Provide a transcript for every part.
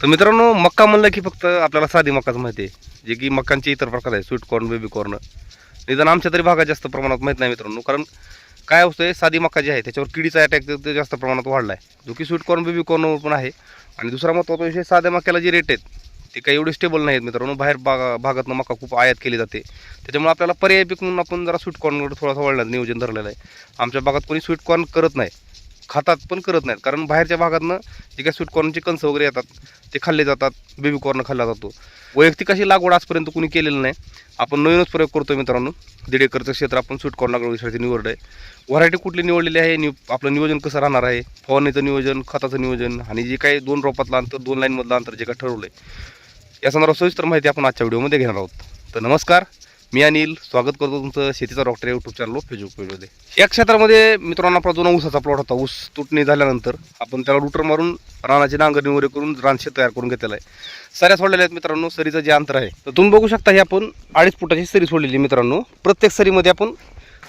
तर मित्रांनो, मक्का म्हणलं की फक्त आपल्याला साधी मक्काच माहिती आहे, जे की मक्कांचे इतर प्रकार आहे, स्वीट कॉर्न, बेबी कॉर्न. निदान आमच्या तरी भागात जास्त प्रमाणात माहीत नाही मित्रांनो. कारण काय होतंय, साधी मक्का जी आहे त्याच्यावर किडीचा अटॅक ते जास्त प्रमाणात वाढला आहे, जो की स्वीट कॉर्न, बेबी कॉर्नवर पण आहे. आणि दुसरा महत्त्वाचा विषय, साध्या मक्याला जे रेट आहेत ते काही एवढे स्टेबल नाही आहेत मित्रांनो. बाहेर भागातनं मक्का खूप आयात केली जाते, त्याच्यामुळे आपल्याला पर्याय पीक म्हणून आपण जरा स्वीट कॉर्नवर थोडासा वळण्याचं नियोजन धरलेलं आहे. आमच्या भागात कोणी स्वीट कॉर्न करत नाही, खातात पण करत नाहीत. कारण बाहेरच्या भागातनं जे काही स्वीट कॉर्नचे कणस वगैरे येतात ते खाल्ले जातात, बेबी कॉर्न खाल्ला जातो. वैयक्तिक अशी लागवड आजपर्यंत कोणी केलेलं नाही. आपण नवीनच प्रयोग करतोय मित्रांनो. 1.5 एकरचं क्षेत्र आपण स्वीट कॉर्न लागवडीसाठी निवडलं आहे. व्हरायटी कुठली निवडलेली आहे, आपलं नियोजन कसं राहणार आहे, फवारणीचं नियोजन, खताचं नियोजन आणि जे काही 2 रोपातलं अंतर, 2 लाईनमधलं अंतर जे काही ठरवलं आहे, या संदर्भात सविस्तर माहिती आपण आजच्या व्हिडिओमध्ये घेणार आहोत. तर नमस्कार, मी अनिल, स्वागत करतो तुमचं शेतीचा डॉक्टर यूट्यूब चॅनल फेसबुक पेजमध्ये. या क्षेत्रामध्ये मित्रांनो, आपला जुना ऊसाचा प्लॉट होता. ऊस तुटणी झाल्यानंतर आपण त्याला रूटर मारून रानाची नांगरणी वगैरे करून रानशेत तयार करून घेतलेला आहे. सऱ्या सोडलेल्या आहेत मित्रांनो. सरीचं जे अंतर आहे तर तुम्ही बघू शकता, हे आपण 2.5 फुटाची सरी सोडलेली मित्रांनो. प्रत्येक सरीमध्ये आपण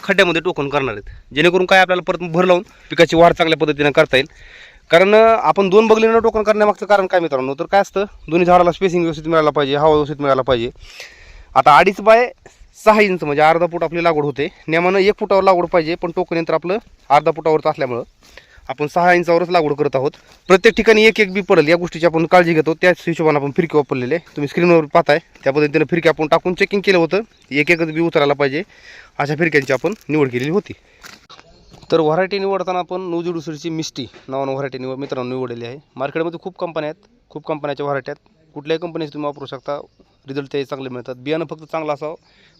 खड्ड्यामध्ये टोकन करणार आहेत, जेणेकरून काय आपल्याला परत भर लावून पिकाची वाढ चांगल्या पद्धतीने करता येईल. कारण आपण 2 बगलीनं टोकन करण्यामागचं कारण काय मित्रांनो, तर काय असतं, दोन्ही झाडाला स्पेसिंग व्यवस्थित मिळायला पाहिजे, हवा व्यवस्थित मिळायला पाहिजे. आता 2.5 बाय 6 इंच म्हणजे अर्धा फूट आपली लागवड होते. नियमानं 1 फुटावर लागवड पाहिजे, पण टोकन यंत्र आपलं अर्धा फुटावरच असल्यामुळं आपण 6 इंचावरच लागवड करत आहोत. प्रत्येक ठिकाणी एक बी पडेल या गोष्टीची आपण काळजी घेतो. त्याच हिशोबाने आपण फिरकी वापरलेले, तुम्ही स्क्रीनवर पाहताय त्या पद्धतीने फिरकी आपण टाकून चेकिंग केलं होतं. एकच बी उतरायला पाहिजे अशा फिरक्यांची आपण निवड केलेली होती. तर व्हरायटी निवडताना आपण नूजी दुसरीची मिस्टी नावानं व्हरायटी मित्रांनो निवडलेली आहे. मार्केटमध्ये खूप कंपन्या आहेत, खूप कंपन्याच्या व्हरायटी आहेत. कुठल्याही कंपनीचे तुम्ही वापरू शकता, रिझल्ट ते चांगले मिळतात. बियाणं फक्त चांगलं असावं,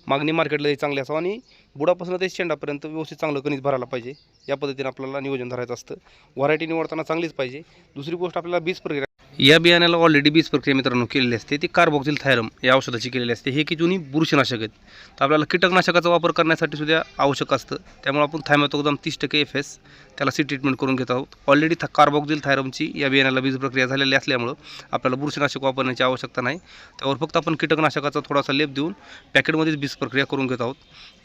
मागणी मार्केटला चांगली असावं आणि बुडापासून ते शेंडापर्यंत व्यवस्थित चांगलं कणीस भरायला पाहिजे. या पद्धतीने आपल्याला नियोजन धरायचं असतं. व्हरायटी निवडताना चांगलीच पाहिजे. दुसरी गोष्ट, आपल्याला बीज प्रक्रिया, या बियाण्याला ऑलरेडी बीज प्रक्रिया मित्रांनो केलेली असते. ती कार्बोक्सिल थायरम या औषधाची केलेली असते. हे की जुनी बुरशीनाशक आहेत, तर आपल्याला कीटकनाशकाचा वापर करण्यासाठी सुद्धा आवश्यक असतं. त्यामुळे आपण थायमॅथोक्झाम 30% FS त्याला सी ट्रीटमेंट करून घेत आहोत. ऑलरेडी कार्बोक्सिल थायरमची या बियाण्याला बीज प्रक्रिया झालेली असल्यामुळं आपल्याला बुरशीनाशक वापरण्याची आवश्यकता नाही. त्यावर फक्त आपण कीटकनाशकाचा थोडासा लेप देऊन पॅकेटमध्येच बीज प्रक्रिया करून घेत आहोत.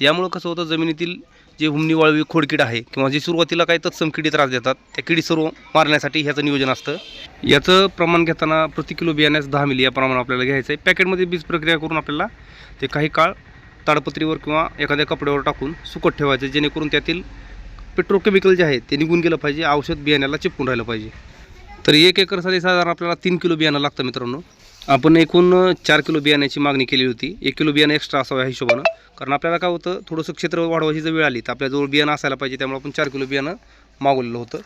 यामुळं कसं होतं, जमिनीतील जे हुमणी, वाळवी, खोडकीड आहे किंवा जी सुरुवातीला काही तत्सम किडी त्रास देतात, त्या किडी सर्व मारण्यासाठी ह्याचं नियोजन असतं. याचं प्रमाण घेताना प्रति किलो बियाण्यास 10 मिली या प्रमाण आपल्याला घ्यायचं आहे. पॅकेटमध्ये बीज प्रक्रिया करून आपल्याला ते काही काळ ताडपत्रीवर किंवा एखाद्या कपड्यावर टाकून सुकत ठेवायचं, जेणेकरून त्यातील पेट्रोकेमिकल जे आहे ते निघून गेलं पाहिजे, औषध बियाण्याला चिपकून राहिलं पाहिजे. तर 1 एकरसाठी साधारण आपल्याला 3 किलो बियाणं लागतं मित्रांनो. आपण एकूण 4 किलो बियाण्याची मागणी केली होती. 1 किलो बियाणं एक्स्ट्रा असावं या हिशोबानं. कारण आपल्याला काय होतं, थोडंसं क्षेत्र वाढवायची जर वेळ आली तर आपल्याजवळ बियाणं असायला पाहिजे. त्यामुळे आपण 4 किलो बियाणं मागवलेलं होतं.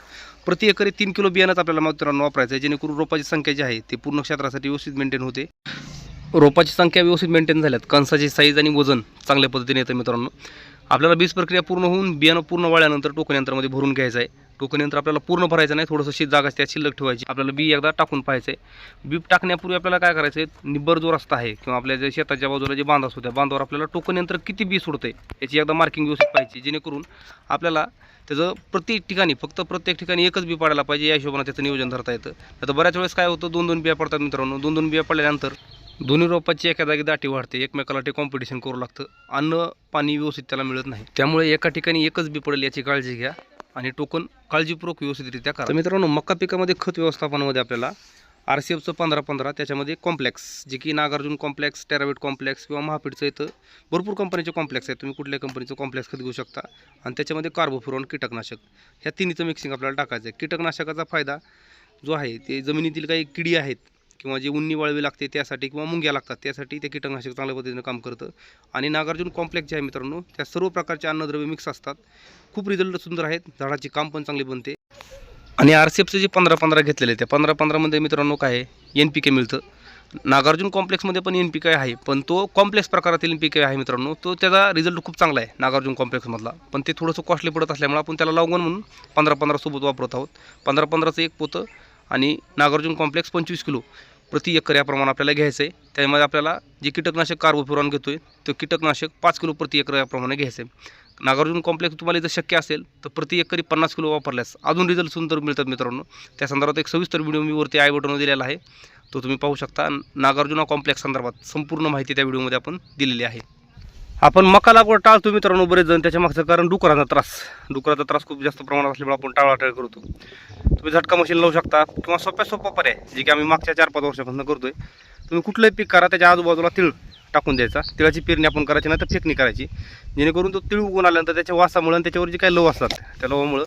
प्रति एकरी 3 किलो बियाणंच आपल्याला मित्रांनो वापरायचं आहे, जेणेकरून रोपाची संख्या जी आहे ते पूर्ण क्षेत्रासाठी व्यवस्थित मेंटेन होते. रोपाची संख्या व्यवस्थित मेंटेन झाल्यात, कणसाची साईज आणि वजन चांगल्या पद्धतीने येतं मित्रांनो. आपल्याला बीज प्रक्रिया पूर्ण होऊन बियाणं पूर्ण वाळल्यानंतर टोकन यंत्रामध्ये भरून घ्यायचं आहे. टोकन यंत्र आपल्याला पूर्ण भरायचं नाही, थोडंसं जागा त्यात शिल्लक ठेवायची. आपल्याला बी एकदा टाकून पाहायचं आहे. बी टाकण्यापूर्वी आपल्याला काय करायचं आहे, निब्बर जो रस्ता आहे किंवा आपल्या जे शेताच्या बाजूला जे बांध असतो त्या बांधावर आपल्याला टोकन यंत्र किती बी सोडतं आहे याची एकदा मार्किंग व्यवस्थित पाहिजे, जेणेकरून आपल्याला त्याचं प्रत्येक ठिकाणी एकच बी पडायला पाहिजे. या हिशोबाने त्याचं नियोजन धरता येतं. आता बऱ्याच वेळेस काय होतं, 2-2 बिया पडतात मित्रांनो. 2-2 बिया पडल्यानंतर दोन्ही रोपाची एका जागी दाटी वाढते, एकमेकाला ते कॉम्पिटिशन करू लागतं, अन्न पाणी व्यवस्थित त्याला मिळत नाही. त्यामुळे एका ठिकाणी एकच बी पडेल याची काळजी घ्या आणि टोकन काळजीपूर्वक व्यवस्थितरित्या करा. तर मित्रांनो, मक्का पिकामध्ये खत व्यवस्थापनामध्ये आपल्याला RCFचं 15-15, त्याच्यामध्ये कॉम्प्लेक्स जे की नागार्जुन कॉम्प्लेक्स, टेरावेट कॉम्प्लेक्स किंवा महापीठचं इथं भरपूर कंपनीचे कॉम्प्लेक्स आहेत. तुम्ही कुठल्या कंपनीचं कॉम्प्लेक्स खत घेऊ शकता. आणि त्याच्यामध्ये कार्बोफ्युरॉन कीटकनाशक, ह्या तिन्हीचं मिक्सिंग आपल्याला टाकायचं आहे. कीटकनाशकाचा फायदा जो आहे ते जमिनीतील काही किडी आहेत किंवा जे उन्नी वाळवी लागते त्यासाठी किंवा मुंग्या लागतात त्यासाठी ते कीटकनाशक चांगल्या पद्धतीने काम करतं. आणि नागार्जुन कॉम्प्लेक्स जे आहे मित्रांनो, त्या सर्व प्रकारचे अन्नद्रव्य मिक्स असतात. खूप रिझल्ट सुंदर आहेत, झाडाची काम पण चांगली बनते. आणि RCFचं जे 15-15 घेतलेले त्या 15-15मध्ये मित्रांनो काय आहे, NPK मिळतं. नागार्जुन कॉम्प्लेक्समध्ये पण NPK आहे, पण तो कॉम्प्लेक्स प्रकारातील NPK आहे मित्रांनो. तो त्याचा रिझल्ट खूप चांगला आहे नागार्जुन कॉम्प्लेक्समधला, पण ते थोडंसं कॉस्टली पडत असल्यामुळे आपण त्याला लावून म्हणून 15-15 सोबत वापरत आहोत. 15-15चं एक पोतं आणि नागार्जुन कॉम्प्लेक्स 25 किलो प्रति एकर या प्रमाणे आपल्याला घ्यायचं आहे. त्यामध्ये आपल्याला जे कीटकनाशक कार्बोफ्युरॉन घेतोय तो कीटकनाशक 5 किलो प्रति एकर याप्रमाणे घ्यायचं आहे. नागार्जुन कॉम्प्लेक्स तुम्हाला जर शक्य असेल तर प्रति एकरी 50 किलो वापरल्यास अजून रिझल्ट सुंदर मिळतात मित्रांनो. त्या संदर्भात एक सविस्तर व्हिडिओ मी वरती आय बटनवर दिलेला आहे, तो तुम्ही पाहू शकता. नागार्जुना कॉम्प्लेक्स संदर्भात संपूर्ण माहिती त्या व्हिडिओमध्ये आपण दिलेली आहे. आपण मका लागवड टाळतो मित्रांनो बरेच जण, त्याच्या मागचं कारण डुकराचा त्रास खूप जास्त प्रमाणात असल्यामुळे आपण टाळाटाळ करतो. तुम्ही झटका मशीन लावू शकता किंवा सोपा पर्याय जे की आम्ही मागच्या 4-5 वर्षापासून करतोय. तुम्ही कुठलंही पीक करा, त्याच्या आजूबाजूला तीळ टाकून द्यायचा. तिळाची पेरणी आपण करायची नाही तर फेकणी करायची, जेणेकरून तो तीळ उगवून आल्यानंतर त्याच्या वासामुळे आणि त्याच्यावर जे काही लव असतात त्या लवामुळे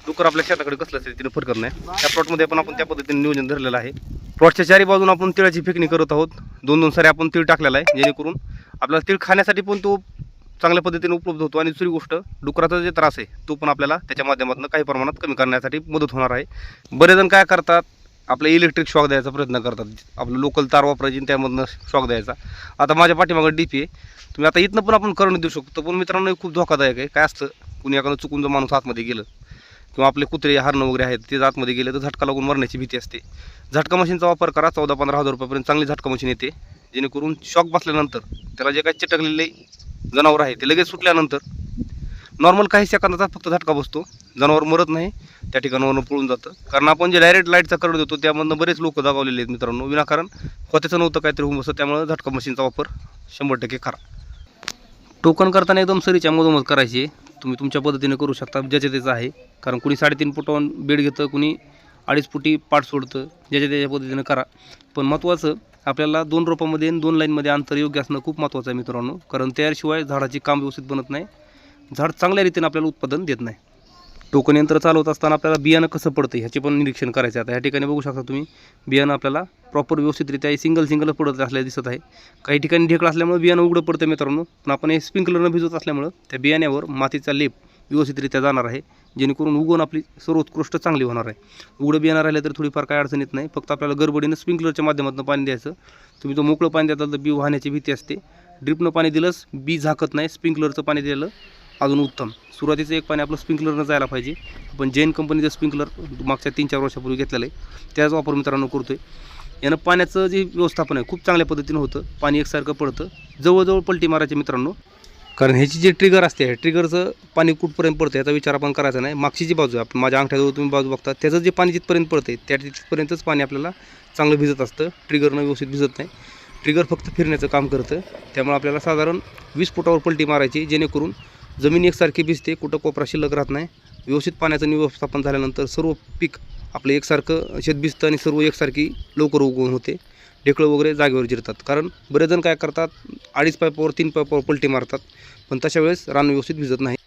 डुकर आपल्या शेताकडे कसलं असेल तिने फरकत नाही. त्या प्लॉटमध्ये पण आपण त्या पद्धतीने नियोजन धरलेलं आहे. प्लॉटच्या चारी बाजून आपण तिळाची फेकणी करत आहोत. 2-2 सारे आपण तीळ टाकलेला आहे, जेणेकरून आपल्याला तीळ खाण्यासाठी पण तो चांगल्या पद्धतीने उपलब्ध होतो. आणि दुसरी गोष्ट, डुकराचा जे त्रास आहे तो पण आपल्याला त्याच्या माध्यमातून काही प्रमाणात कमी करण्यासाठी मदत होणार आहे. बरेच जण काय करतात, आपलं इलेक्ट्रिक शॉक द्यायचा प्रयत्न करतात. आपलं लोकल तार वापरायची आणि त्यामधनं शॉक द्यायचा. आता माझ्या पाठीमागं डीपी आहे, तुम्ही आता इथनं पण आपण करंट देऊ शकतो. पण मित्रांनो हे खूप धोकादायक आहे. काय असतं, कुणी एखादं चुकून जर माणूस आतमध्ये गेलं किंवा आपले कुत्रे हरणं वगैरे आहेत ते आतमध्ये गेले तर झटका लागून मरण्याची भीती असते. झटका मशीनचा वापर करा. 14-15 हजार रुपयापर्यंत चांगली झटका मशीन येते, जेणेकरून शॉक बसल्यानंतर त्याला जे काही चिटकलेले जनावर आहे ते लगेच सुटल्यानंतर नॉर्मल काही सेकंदाचा फक्त झटका बसतो, जनावर मरत नाही, त्या ठिकाणावरून पळून जातं. कारण आपण जे डायरेक्ट लाईटचा करंट देतो त्यामधनं बरेच लोक दगावलेले आहेत मित्रांनो, विनाकारण होत्याचं नव्हतं काहीतरी होऊन बसतं. त्यामुळे झटका मशीनचा वापर 100% करा. टोकन करताना एकदम सरीच्या मधोमध करायची. तुम्ही तुमच्या पद्धतीने करू शकता, ज्याच्या त्याचं आहे. कारण कुणी 3.5 फुटावरून बेड घेतं, कुणी 2.5 फुटी पाठ सोडतं, ज्याच्या त्याच्या पद्धतीने करा. पण महत्त्वाचं आपल्याला 2 रोपांमध्ये आणि 2 लाईनमध्ये अंतर योग्य असणं खूप महत्त्वाचं आहे मित्रांनो. कारण त्याशिवाय झाडाची काम व्यवस्थित बनत नाही, झाड चांगल्या रीतीने आपल्याला उत्पादन देत नाही. टोकन यंत्र चालवत असताना आपल्याला बियाणं कसं पडतं ह्याचे पण निरीक्षण करायचं आहे. आता ह्या ठिकाणी बघू शकता तुम्ही, बियाणं आपल्याला प्रॉपर व्यवस्थितरित्या सिंगल पडत असल्याचं दिसत आहे. काही ठिकाणी ढेकळं असल्यामुळे बियाणं उघडं पडतं मित्रांनो. पण आपण हे स्प्रिंकलरनं भिजवत असल्यामुळं त्या बियाण्यावर मातीचा लेप व्यवस्थितरित्या जाणार आहे, जेणेकरून उगवण आपली सर्वोत्कृष्ट चांगली होणार आहे. उघडं बियाणं राहिलं तर थोडीफार काय अडचण येत नाही. फक्त आपल्याला गडबडीनं स्प्रिंकलरच्या माध्यमातून पाणी द्यायचं. तुम्ही तो मोकळं पाणी देताल तर बी वाहण्याची भीती असते. ड्रिपनं पाणी दिलंच बी झाकत नाही, स्प्रिंकलरचं पाणी दिलं अजून उत्तम. सुरुवातीचं एक पाणी आपलं स्प्रिंकलरनं जायला पाहिजे. आपण जैन कंपनीचं स्प्रिंकलर मागच्या 3-4 वर्षापूर्वी घेतलेलं आहे, त्याचा वापर मित्रांनो करतो आहे. यानं पाण्याचं जे व्यवस्थापन आहे खूप चांगल्या पद्धतीनं होतं, पाणी एकसारखं पडतं. जवळजवळ पलटी मारायची मित्रांनो. कारण ह्याची जे ट्रिगर असते, ट्रिगरचं पाणी कुठपर्यंत पडतं याचा विचार आपण करायचा नाही. मागची जी बाजू आहे, आपण माझ्या अंगठ्याजवळ तुम्ही बाजू बघता, त्याचं जे पाणी जिथपर्यंत पडते त्या तिथपर्यंतच पाणी आपल्याला चांगलं भिजत असतं. ट्रिगरनं व्यवस्थित भिजत नाही. ट्रिगर फक्त फिरण्याचं काम करतं. त्यामुळे आपल्याला साधारण 20 फुटावर पलटी मारायची, जेणेकरून जमीन एकसारखी भिजते, कुठं कोपरा शिल्लक राहत नाही. व्यवस्थित पाण्याचं व्यवस्थापन झाल्यानंतर सर्व पीक आपलं एकसारखं शेत भिजतं आणि सर्व एकसारखी लवकर उगवून होते. ढेकळं वगैरे जागेवर जिरतात. कारण बरेच जण काय करतात, 2.5 पाईपावर 3 पाईपावर पलटी मारतात, पण तशा वेळेस रान व्यवस्थित भिजत नाही.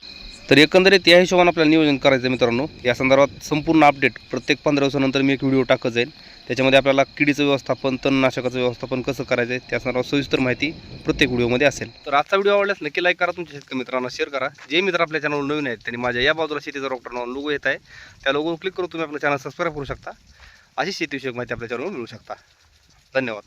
तर एकंदरीत या हिशोबाने आपल्याला नियोजन करायचं मित्रांनो. या संदर्भात संपूर्ण अपडेट प्रत्येक 15 दिवसानंतर मी एक व्हिडिओ टाकत जाईल. त्याच्यामध्ये आपल्याला किडीचं व्यवस्थापन, तणनाशकाचं व्यवस्थापन कसं करायचं आहे त्या संदर्भात सविस्तर माहिती प्रत्येक व्हिडिओमध्ये असेल. तर आजचा व्हिडिओ आवडल्यास नक्की लाईक करा, तुमच्या शेतकरी मित्रांना शेअर करा. जे मित्र आपल्या चॅनलवर नवीन आहेत त्यांनी माझ्या या बाजूला शेतीचा डॉक्टर नाव लोगो येत आहे, त्या लोगोवर क्लिक करून तुम्ही आपलं चॅनल सबस्क्राईब करू शकता. अशी शेतीविषयक माहिती आपल्या चॅनलवर मिळू शकता. धन्यवाद.